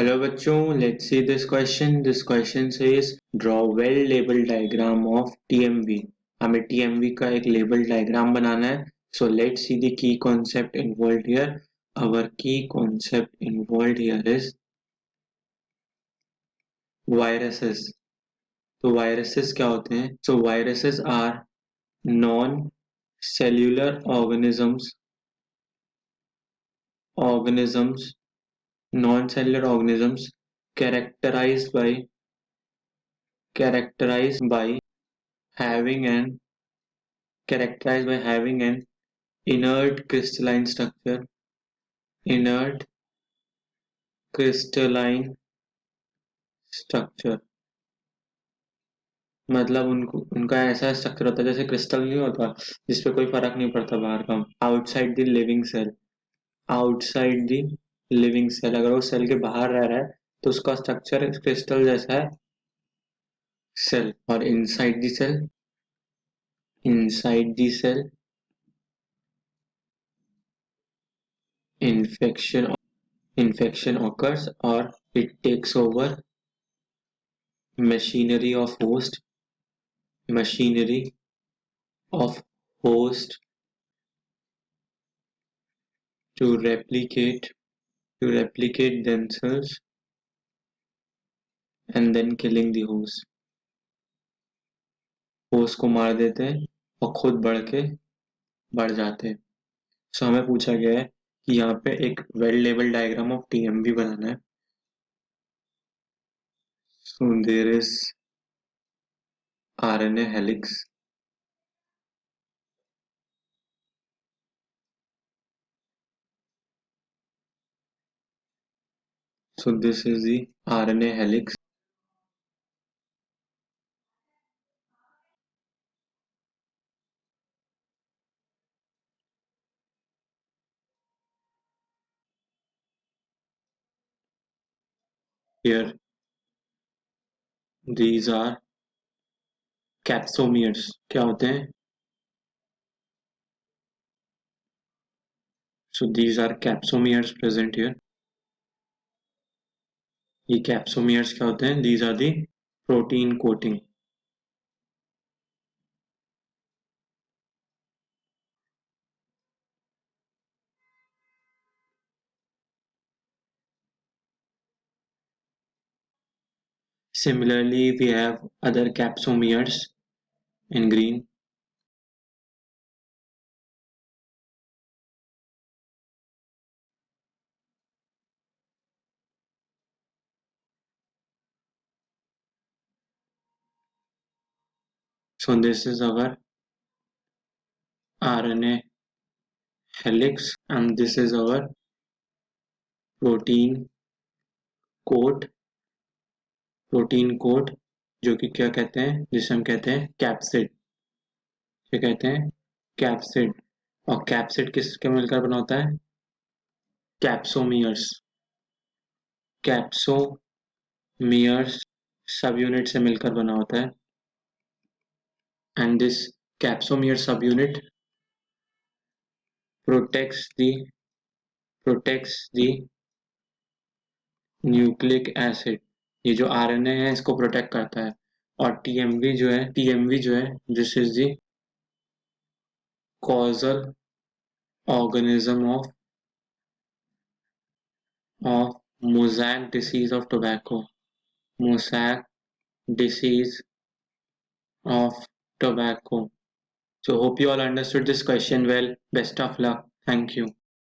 Hello बच्चों, let's see this question. This question says draw well labeled diagram of TMV. हमें TMV का एक label diagram बनाना है. So let's see the key concept involved here. Our key concept involved here is viruses. तो viruses क्या होते हैं? So viruses are non-cellular non-cellular organisms characterized by having an inert inert crystalline structure. मतलब उनका ऐसा structure होता है जैसे क्रिस्टल नहीं होता जिसपे कोई फर्क नहीं पड़ता बाहर का. आउटसाइड द लिविंग सेल अगर वो सेल के बाहर रह रहा है तो उसका स्ट्रक्चर क्रिस्टल जैसा है सेल. और inside the cell infection occurs or it takes over machinery of host to replicate themselves and then killing the host को मार देते हैं और खुद बढ़ जाते हैं. सो हमें पूछा गया है कि यहाँ पे एक well level diagram of TMV बनाना है. So there is RNA helix. So this is the RNA helix. Here these are capsomeres. क्या होते हैं? So these are capsomeres present here. ये capsomeres क्या होते हैं? These are the protein coating. Similarly, we have other capsomeres in green. So this is our RNA helix and this is our protein coat. जो कि क्या कहते हैं, जिसे हम कहते हैं कैप्सिड. क्या कहते हैं? कैप्सिड. और कैप्सिड किसके मिलकर बना होता है? कैप्सोमियर्स सब यूनिट से मिलकर बना होता है. एंड दिस कैप्सोमियर सब unit protects the nucleic acid. ये जो आरएनए है इसको प्रोटेक्ट करता है. और टीएमवी जो है this is the causal organism of mosaic disease of tobacco. Mosaic disease of tobacco. So hope you all understood this question well. Best of luck. Thank you.